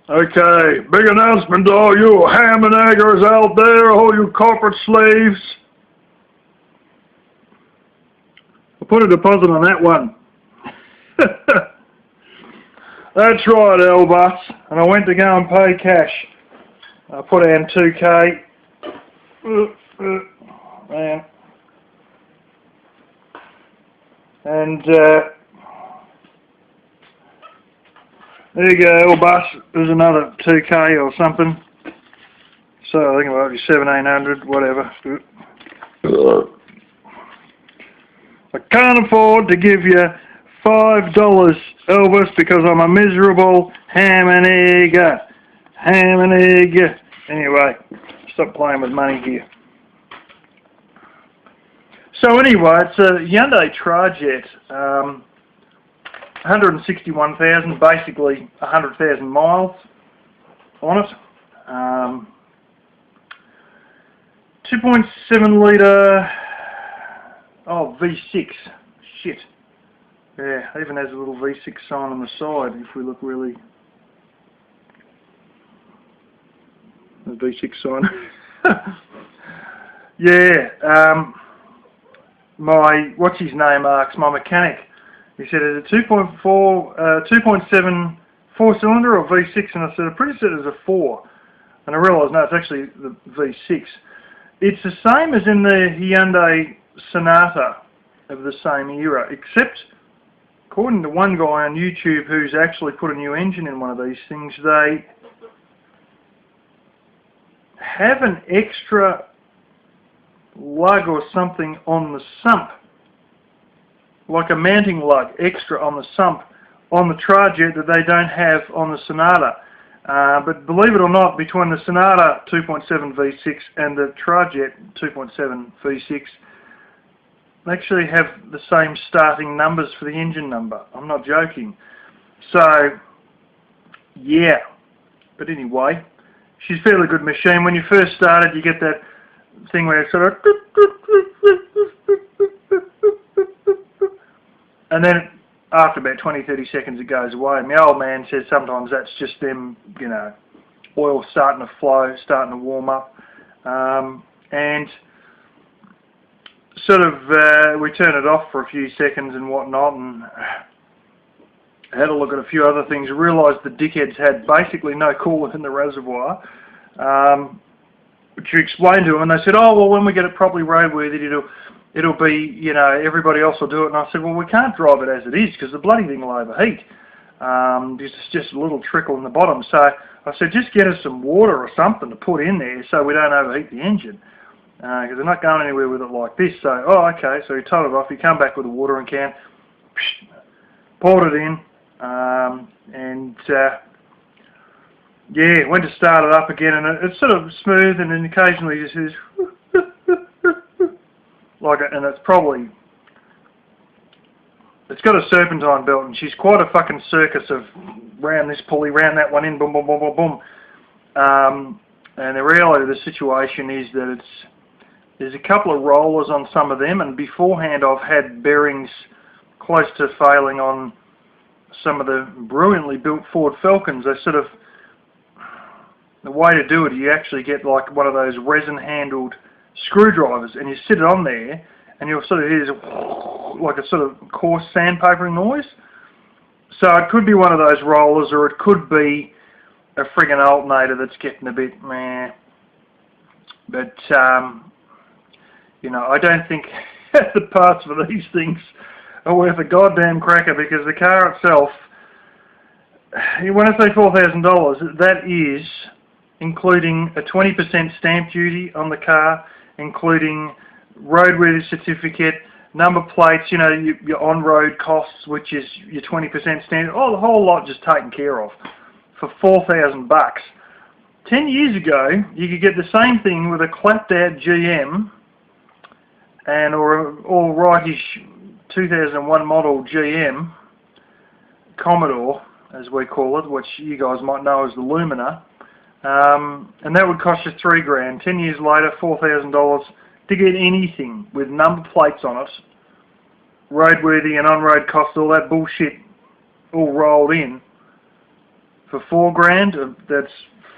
Okay, big announcement to all you ham and eggers out there, all you corporate slaves. I put a deposit on that one. That's right, Elbus. And I went to go and pay cash. I put in 2K. Man. And there you go, Elbus. There's another 2K or something. So I think about 1,700, whatever. I can't afford to give you $5, Elvis, because I'm a miserable ham and egger. Ham and egger. Anyway, stop playing with money here. So anyway, it's a Hyundai Trajet, 161,000, basically 100,000 miles on it. 2.7 litre, V6, shit. Yeah, even has a little V6 sign on the side if we look really. The V6 sign. Yeah, what's his name asks, my mechanic, he said, is it 2.7 4-cylinder or V6? And I said, I'm pretty sure it's a 4. And I realised, no, it's actually the V6. It's the same as in the Hyundai Sonata of the same era, except, according to one guy on YouTube who's actually put a new engine in one of these things, they have an extra lug or something on the sump, like a mounting lug extra on the sump on the Trajet that they don't have on the Sonata. But believe it or not, between the Sonata 2.7 V6 and the Trajet 2.7 V6, they actually have the same starting numbers for the engine number. I'm not joking. So, yeah. But anyway, she's a fairly good machine. When you first started, you get that thing where it's sort of, and then after about 20-30 seconds it goes away. My old man says sometimes that's just them, you know, oil starting to flow, starting to warm up, and sort of we turn it off for a few seconds and whatnot, and had a look at a few other things, realised the dickheads had basically no coolant in the reservoir, which you explained to them, and they said, oh, well, when we get it properly roadworthy, it'll be, you know, everybody else will do it. And I said, well, we can't drive it as it is because the bloody thing will overheat. It's just a little trickle in the bottom. So I said, just get us some water or something to put in there so we don't overheat the engine, because they're not going anywhere with it like this. So, oh, okay. So he told it off. He come back with a watering can, poured it in, and yeah, went to start it up again, and it's sort of smooth, and then occasionally just says like it, and it's got a serpentine belt, and she's quite a fucking circus of round this pulley, round that one in, boom, boom, boom, boom, boom. And the reality of the situation is that there's a couple of rollers on some of them, and beforehand I've had bearings close to failing on some of the brilliantly built Ford Falcons. They sort of, the way to do it, you actually get like one of those resin-handled screwdrivers, and you sit it on there, and you'll sort of hear like a sort of coarse sandpapering noise. So it could be one of those rollers, or it could be a friggin' alternator that's getting a bit meh. But you know, I don't think the parts for these things are worth a goddamn cracker, because the car itself, when I say $4,000, that is including a 20% stamp duty on the car, including roadworthy certificate, number plates, you know, your on-road costs, which is your 20% stamp, oh, the whole lot just taken care of for $4,000. 10 years ago, you could get the same thing with a clapped-out GM and or an all-rightish 2001 model GM Commodore, as we call it, which you guys might know as the Lumina, and that would cost you $3,000. 10 years later, $4,000 to get anything with number plates on it, roadworthy and on-road costs, all that bullshit all rolled in for $4,000, that's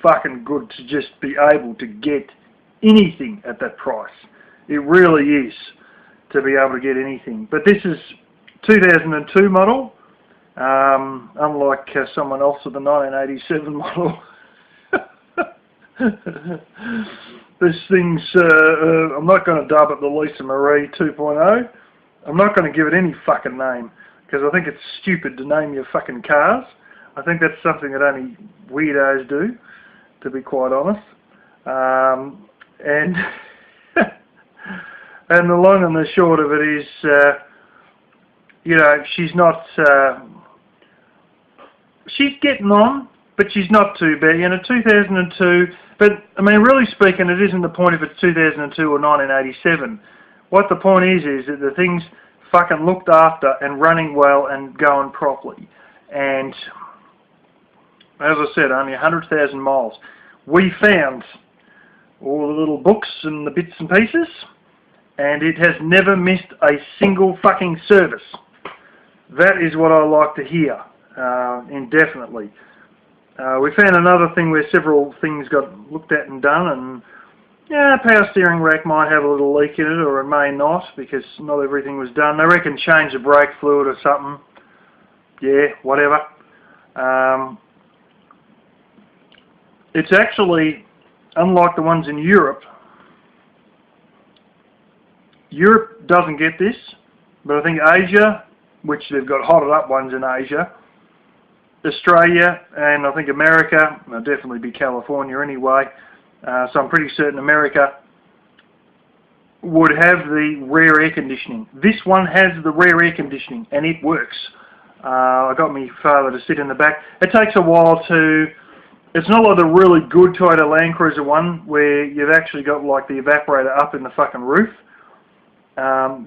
fucking good to just be able to get anything at that price. It really is to be able to get anything. But this is 2002 model, unlike someone else with the 1987 model. This thing's, I'm not going to dub it the Lisa Marie 2.0. I'm not going to give it any fucking name, because I think it's stupid to name your fucking cars. I think that's something that only weirdos do, to be quite honest. And and the long and the short of it is, you know, she's not, she's getting on, but she's not too bad. You know, 2002, but I mean, really speaking, it isn't the point if it's 2002 or 1987. What the point is that the thing's fucking looked after and running well and going properly. And as I said, only 100,000 miles. We found all the little books and the bits and pieces, and it has never missed a single fucking service. That is what I like to hear, indefinitely. We found another thing where several things got looked at and done, and yeah, power steering rack might have a little leak in it, or it may not, because not everything was done. They reckon change the brake fluid or something. Yeah, whatever. It's actually, unlike the ones in Europe, Europe doesn't get this, but I think Asia, which they've got hotted up ones in Asia, Australia, and I think America, it'll definitely be California anyway, so I'm pretty certain America would have the rear air conditioning. This one has the rear air conditioning, and it works. I got my father to sit in the back. It takes a while to, it's not like the really good Toyota Land Cruiser one where you've actually got like the evaporator up in the fucking roof.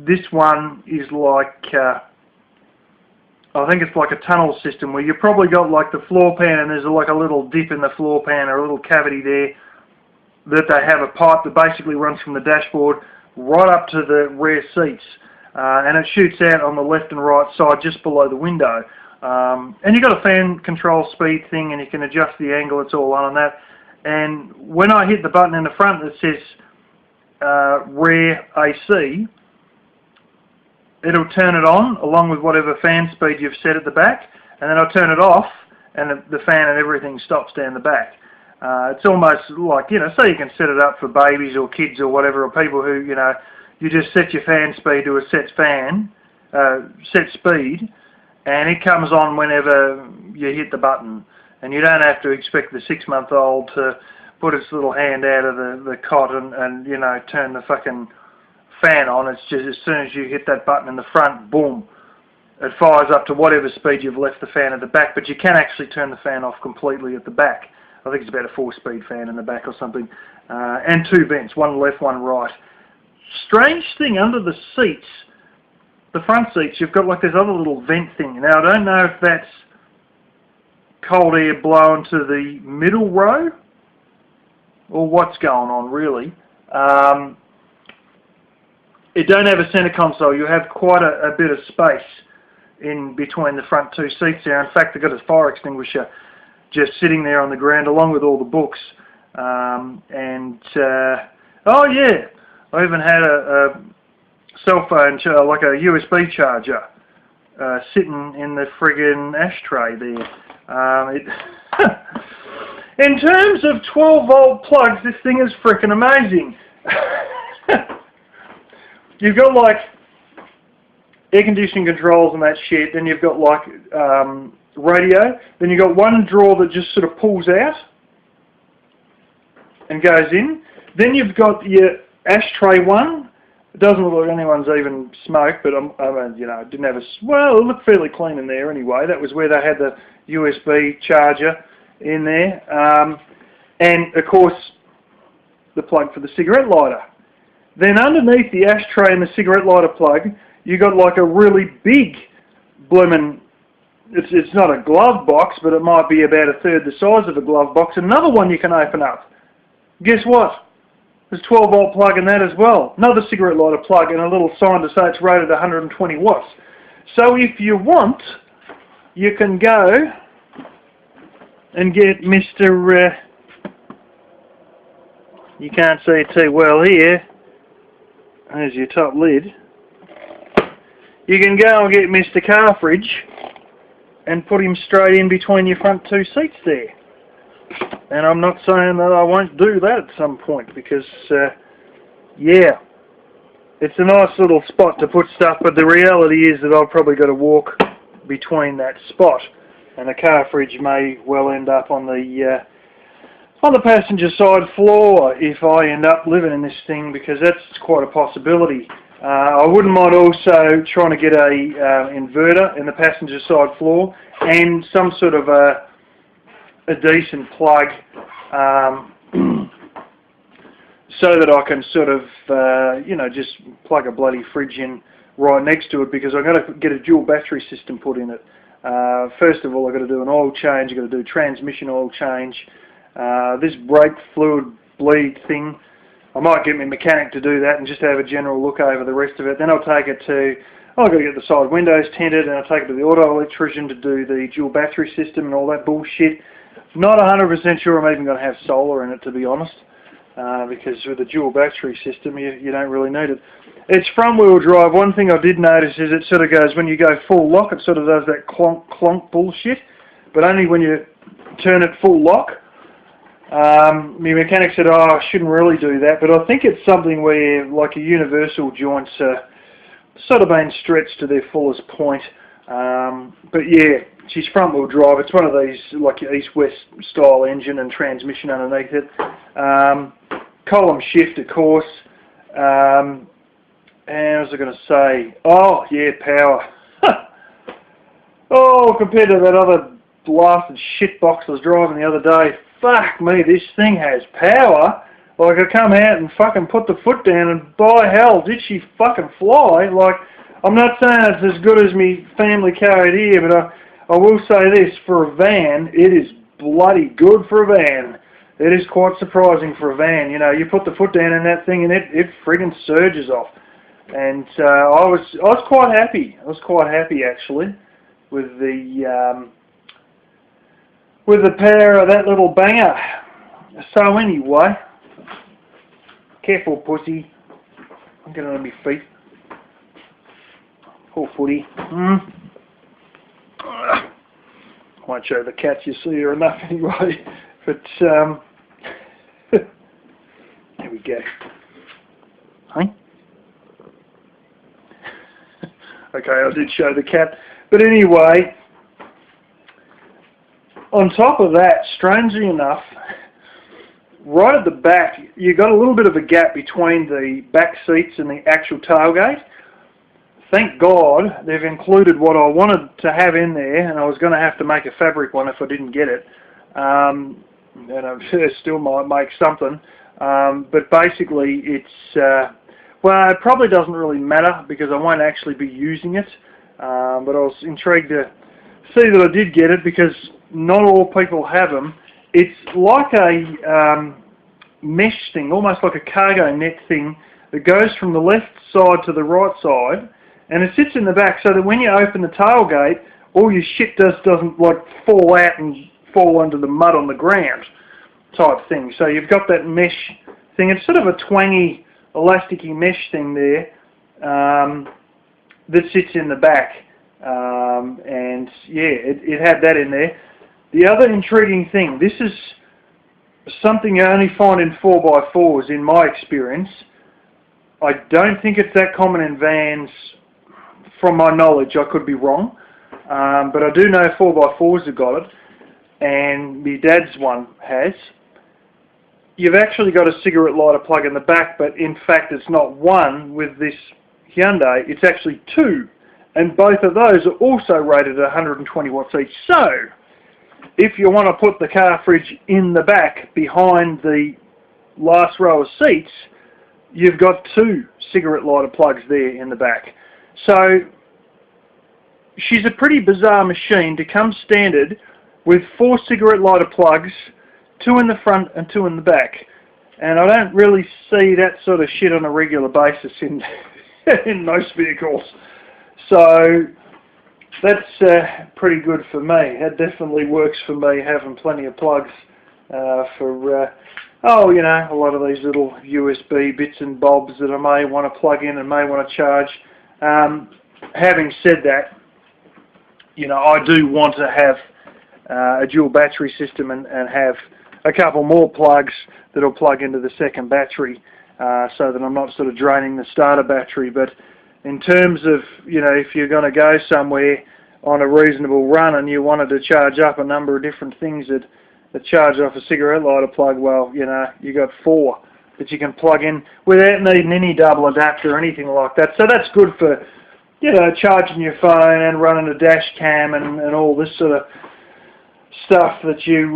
This one is like, I think it's like a tunnel system where you've probably got like the floor pan and there's like a little dip in the floor pan or a little cavity there that they have a pipe that basically runs from the dashboard right up to the rear seats. And it shoots out on the left and right side just below the window. And you've got a fan control speed thing and you can adjust the angle, it's all on that. And when I hit the button in the front that says rear AC, it'll turn it on along with whatever fan speed you've set at the back, and then I'll turn it off and the fan and everything stops down the back. It's almost like, you know, so you can set it up for babies or kids or whatever, or people who, you know, you just set your fan speed to a set speed, and it comes on whenever you hit the button, and you don't have to expect the 6-month-old to put its little hand out of the cot and you know, turn the fucking fan on. It's just as soon as you hit that button in the front, boom, it fires up to whatever speed you've left the fan at the back, but you can actually turn the fan off completely at the back. I think it's about a 4-speed fan in the back or something, and 2 vents, one left, one right. Strange thing, under the seats, the front seats, you've got like this other little vent thing. Now, I don't know if that's cold air blowing to the middle row or what's going on, really. It don't have a centre console. You have quite a bit of space in between the front 2 seats there. In fact, they've got a fire extinguisher just sitting there on the ground along with all the books. Oh yeah, I even had a cell phone, like a USB charger, sitting in the friggin' ashtray there. In terms of 12-volt plugs, this thing is frickin' amazing. You've got like air conditioning controls and that shit, then you've got like radio, then you've got one drawer that just sort of pulls out and goes in. Then you've got your ashtray one. It doesn't look like anyone's even smoked, but I mean, you know, it didn't have well, it looked fairly clean in there anyway. That was where they had the USB charger in there. And of course, the plug for the cigarette lighter. Then underneath the ashtray and the cigarette lighter plug, you got like a really big bloomin', it's not a glove box, but it might be about 1/3 the size of a glove box. Another one you can open up. Guess what? There's a 12-volt plug in that as well. Another cigarette lighter plug and a little sign to say it's rated 120 watts. So if you want, you can go and get Mr. You can't see it too well here. There's your top lid. You can go and get Mr. Carfridge and put him straight in between your front two seats there. And I'm not saying that I won't do that at some point, because, yeah, it's a nice little spot to put stuff, but the reality is that I've probably got to walk between that spot, and the Carfridge may well end up on the passenger side floor if I end up living in this thing, because that's quite a possibility. I wouldn't mind also trying to get a inverter in the passenger side floor and some sort of a decent plug, so that I can sort of, you know, just plug a bloody fridge in right next to it, because I'm going to get a dual battery system put in it. First of all, I've got to do an oil change, I've got to do a transmission oil change. This brake fluid bleed thing, I might get my mechanic to do that and just have a general look over the rest of it. Then I'll take it to, I've got to get the side windows tinted, and I'll take it to the auto electrician to do the dual battery system and all that bullshit. Not 100% sure I'm even going to have solar in it, to be honest, because with the dual battery system you don't really need it. It's front wheel drive. One thing I did notice is it sort of goes, when you go full lock, it sort of does that clonk clonk bullshit, but only when you turn it full lock. My mechanic said, oh, I shouldn't really do that, but I think it's something where, like, your universal joints are sort of being stretched to their fullest point. But yeah, she's front wheel drive. It's one of these, like, your east-west style engine and transmission underneath it. Column shift, of course. And what was I going to say? Oh, yeah, power. Oh, compared to that other blasted shit box I was driving the other day, fuck me, this thing has power. Like, I come out and fucking put the foot down, and by hell, did she fucking fly. Like, I'm not saying it's as good as me family car here, but I will say this, for a van, it is bloody good for a van. It is quite surprising for a van. You know, you put the foot down in that thing and it friggin' surges off. And I was quite happy. I was quite happy, actually, with the power of that little banger. So anyway, careful, pussy. I'm getting on my feet. Poor footy. Won't show the cats, you see her enough anyway. But there we go. Hey. Okay, I did show the cat. But anyway, on top of that, strangely enough, right at the back, you got a little bit of a gap between the back seats and the actual tailgate. Thank God they've included what I wanted to have in there, and I was going to have to make a fabric one if I didn't get it. And I still might make something. But basically it's, well, it probably doesn't really matter because I won't actually be using it. But I was intrigued to see that I did get it because not all people have them. It's like a mesh thing, almost like a cargo net thing that goes from the left side to the right side, and it sits in the back so that when you open the tailgate, all your shit doesn't like fall out and fall under the mud on the ground type thing. So you've got that mesh thing. It's sort of a twangy, elasticy mesh thing there that sits in the back. And yeah, it had that in there. The other intriguing thing, this is something you only find in 4x4s in my experience. I don't think it's that common in vans from my knowledge. I could be wrong. But I do know 4x4s have got it, and my dad's one has. You've actually got a cigarette lighter plug in the back, but in fact it's not one with this Hyundai, it's actually two. And both of those are also rated at 120 watts each. So, if you want to put the Carfridge in the back behind the last row of seats, you've got two cigarette lighter plugs there in the back. So, she's a pretty bizarre machine to come standard with 4 cigarette lighter plugs, 2 in the front and 2 in the back. And I don't really see that sort of shit on a regular basis in most vehicles. So, that's pretty good for me. It definitely works for me, having plenty of plugs for, oh, you know, a lot of these little USB bits and bobs that I may want to plug in and may want to charge. Having said that, you know, I do want to have a dual battery system and have a couple more plugs that'll plug into the second battery, so that I'm not sort of draining the starter battery. But in terms of, you know, if you're going to go somewhere on a reasonable run and you wanted to charge up a number of different things that charge off a cigarette lighter plug, well, you know, you got 4 that you can plug in without needing any double adapter or anything like that. So that's good for, you know, charging your phone and running a dash cam and all this sort of stuff that you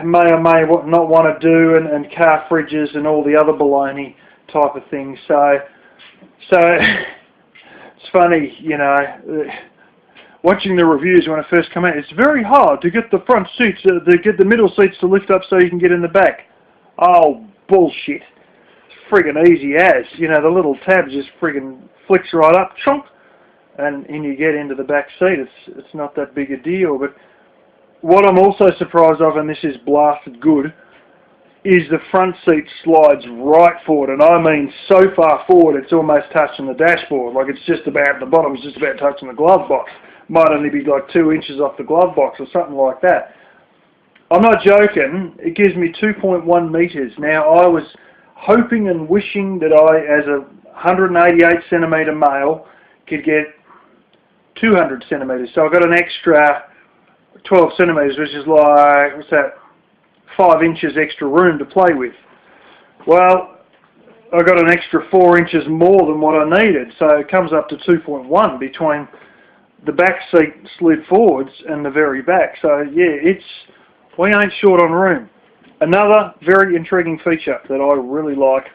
may or may not want to do, and car fridges and all the other baloney type of things. So it's funny, you know, watching the reviews when it first come out. It's very hard to get the front seats, to get the middle seats to lift up so you can get in the back. Oh, bullshit. It's friggin' easy as. You know, the little tab just friggin' flicks right up, chunk, and you get into the back seat. It's not that big a deal. But what I'm also surprised of, and this is blasted good, is the front seat slides right forward, and I mean so far forward it's almost touching the dashboard. Like, it's just about, the bottom's just about touching the glove box. Might only be like 2 inches off the glove box or something like that. I'm not joking, it gives me 2.1 metres. Now, I was hoping and wishing that I, as a 188 centimetre male, could get 200 centimetres. So I got an extra 12 centimetres, which is like, what's that, 5 inches extra room to play with. Well, I got an extra 4 inches more than what I needed, so it comes up to 2.1 between the back seat slid forwards and the very back. So yeah, we ain't short on room. Another very intriguing feature that I really like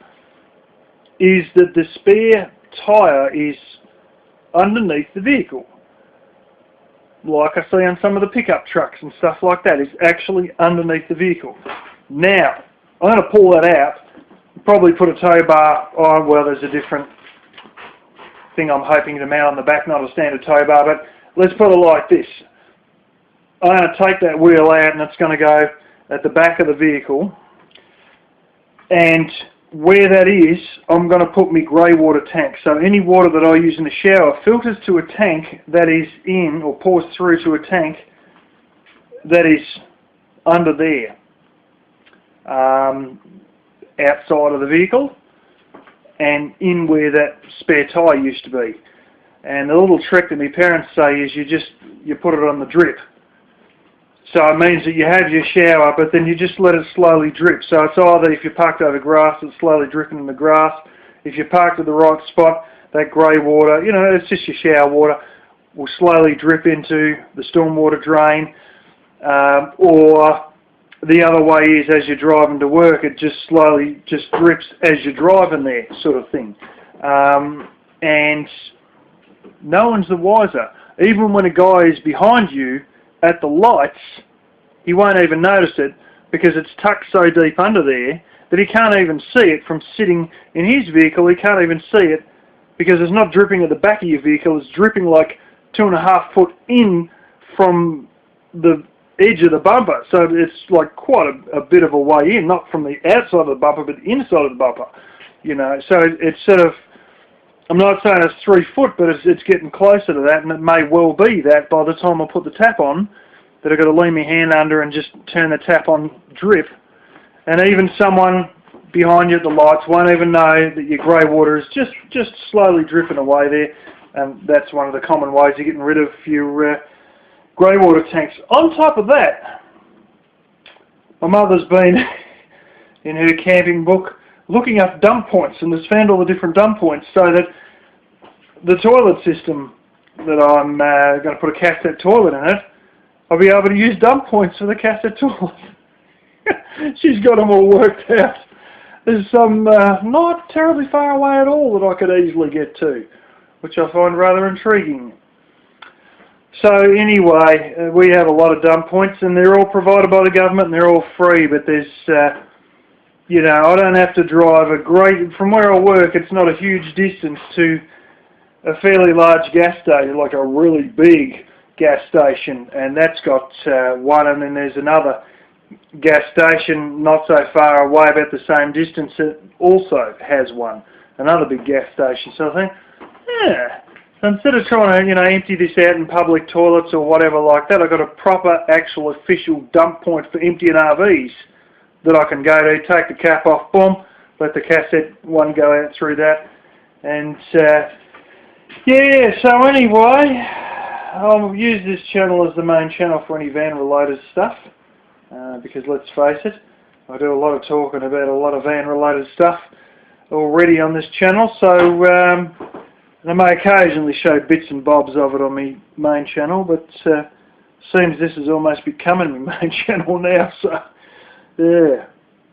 is that the spare tyre is underneath the vehicle. Like I see on some of the pickup trucks and stuff like that, it's actually underneath the vehicle. Now, I'm going to pull that out, probably put a tow bar on. Well, there's a different thing I'm hoping to mount on the back, not a standard tow bar, but let's put it like this. I'm going to take that wheel out and it's going to go at the back of the vehicle, and where that is, I'm going to put my grey water tank. So any water that I use in the shower filters to a tank that is in, or pours through to a tank that is under there, outside of the vehicle and in where that spare tyre used to be. And the little trick that my parents say is you put it on the drip. So it means that you have your shower, but then you just let it slowly drip. So it's either, if you're parked over grass, it's slowly dripping in the grass. If you're parked at the right spot, that grey water, you know, it's just your shower water, will slowly drip into the stormwater drain. Or the other way is, as you're driving to work, it just slowly just drips as you're driving there, sort of thing. And no one's the wiser. Even when a guy is behind you at the lights, he won't even notice it, because it's tucked so deep under there that he can't even see it from sitting in his vehicle. He can't even see it because it's not dripping at the back of your vehicle. It's dripping like 2.5 foot in from the edge of the bumper. So it's like quite a bit of a way in, not from the outside of the bumper, but the inside of the bumper. You know, so it's sort of, I'm not saying it's 3 foot, but it's getting closer to that, and it may well be that by the time I put the tap on, that I've got to lean my hand under and just turn the tap on drip. And even someone behind you at the lights won't even know that your grey water is just slowly dripping away there. And that's one of the common ways of getting rid of your grey water tanks. On top of that, my mother's been in her camping book looking up dump points, and has found all the different dump points, so that the toilet system that I'm going to put a cassette toilet in it, I'll be able to use dump points for the cassette toilet. She's got them all worked out. There's some not terribly far away at all that I could easily get to, which I find rather intriguing. So anyway, we have a lot of dump points, and they're all provided by the government, and they're all free, but there's you know, I don't have to drive from where I work, it's not a huge distance to a fairly large gas station, like a really big gas station, and that's got one, and then there's another gas station not so far away, about the same distance, that also has one, another big gas station. So I think, yeah, so instead of trying to, you know, empty this out in public toilets or whatever like that, I've got a proper, actual, official dump point for emptying RVs that I can go to, take the cap off, boom, let the cassette one go out through that, and yeah, so anyway, I'll use this channel as the main channel for any van-related stuff, because let's face it, I do a lot of talking about a lot of van-related stuff already on this channel, so I may occasionally show bits and bobs of it on my main channel, but seems this is almost becoming my main channel now, so yeah.